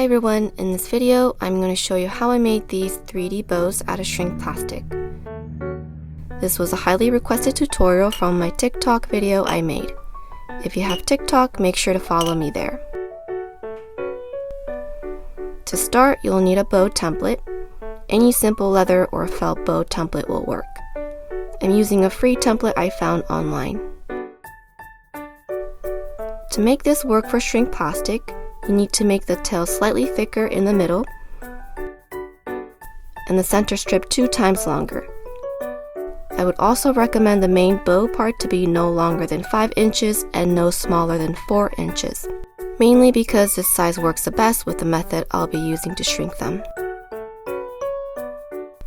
Hi everyone, in this video I'm going to show you how I made these 3D bows out of shrink plastic. This was a highly requested tutorial from my TikTok video I made. If you have TikTok, make sure to follow me there. To start, you'll need a bow template. Any simple leather or felt bow template will work. I'm using a free template I found online. To make this work for shrink plastic, you need to make the tail slightly thicker in the middle and the center strip 2 times longer. I would also recommend the main bow part to be no longer than 5 inches and no smaller than 4 inches, mainly because this size works the best with the method I'll be using to shrink them.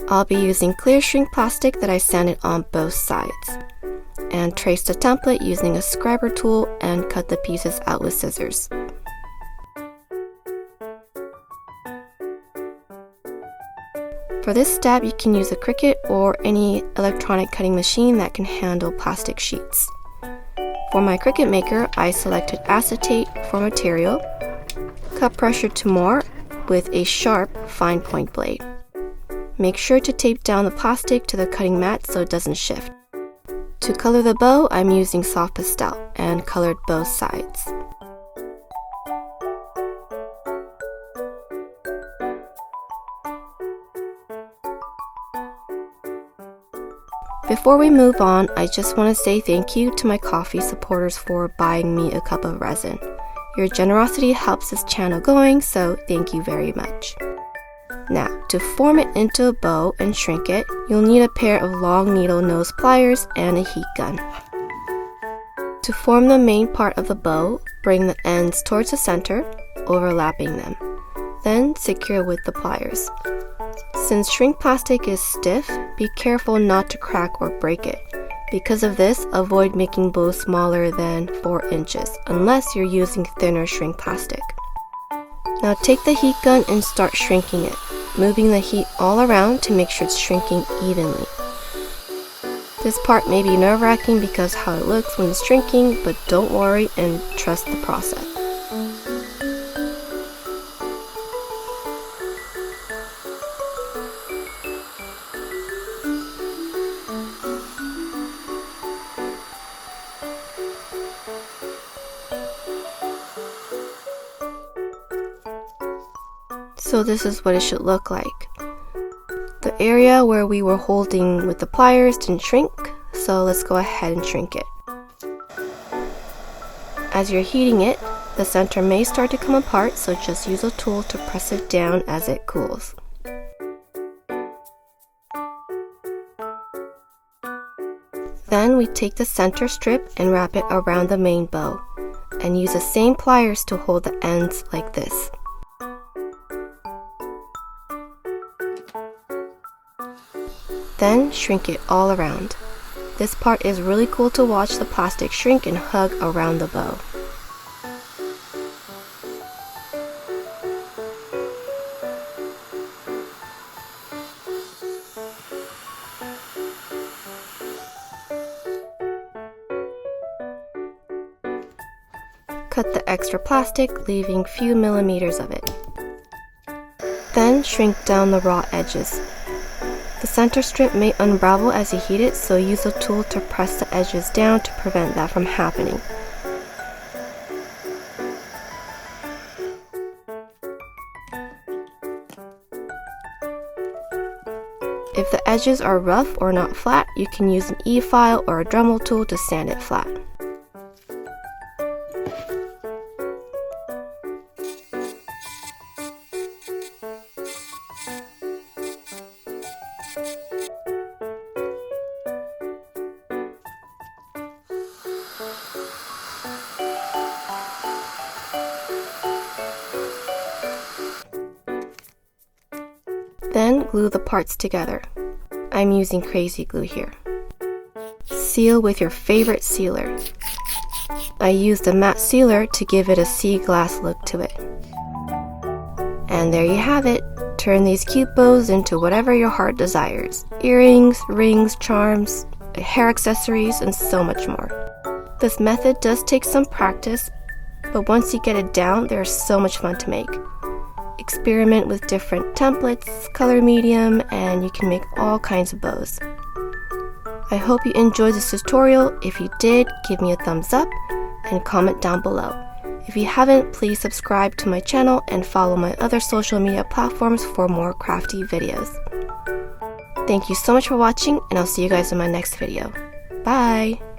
I'll be using clear shrink plastic that I sanded on both sides, and trace the template using a scriber tool and cut the pieces out with scissors. For this step, you can use a Cricut or any electronic cutting machine that can handle plastic sheets. For my Cricut maker, I selected acetate for material, cut pressure to more with a sharp, fine point blade. Make sure to tape down the plastic to the cutting mat so it doesn't shift. To color the bow, I'm using soft pastel and colored both sides. Before we move on, I just want to say thank you to my Ko-fi supporters for buying me a cup of resin. Your generosity helps this channel going, so thank you very much. Now, to form it into a bow and shrink it, you'll need a pair of long needle nose pliers and a heat gun. To form the main part of the bow, bring the ends towards the center, overlapping them. Then secure with the pliers. Since shrink plastic is stiff, be careful not to crack or break it. Because of this, avoid making bows smaller than 4 inches, unless you're using thinner shrink plastic. Now take the heat gun and start shrinking it, moving the heat all around to make sure it's shrinking evenly. This part may be nerve-wracking because how it looks when it's shrinking, but don't worry and trust the process. So this is what it should look like. The area where we were holding with the pliers didn't shrink, so let's go ahead and shrink it. As you're heating it, the center may start to come apart, so just use a tool to press it down as it cools. Then we take the center strip and wrap it around the main bow, and use the same pliers to hold the ends like this. Then shrink it all around. This part is really cool to watch the plastic shrink and hug around the bow. Cut the extra plastic, leaving few millimeters of it. Then shrink down the raw edges. The center strip may unravel as you heat it, so use a tool to press the edges down to prevent that from happening. If the edges are rough or not flat, you can use an E-file or a Dremel tool to sand it flat. Then glue the parts together. I'm using crazy glue here. Seal with your favorite sealer. I used a matte sealer to give it a sea glass look to it. And there you have it. Turn these cute bows into whatever your heart desires. Earrings, rings, charms, hair accessories, and so much more. This method does take some practice, but once you get it down, they're so much fun to make. experiment with different templates, color medium, and you can make all kinds of bows. I hope you enjoyed this tutorial. If you did, give me a thumbs up and comment down below. If you haven't, please subscribe to my channel and follow my other social media platforms for more crafty videos. Thank you so much for watching, and I'll see you guys in my next video. Bye!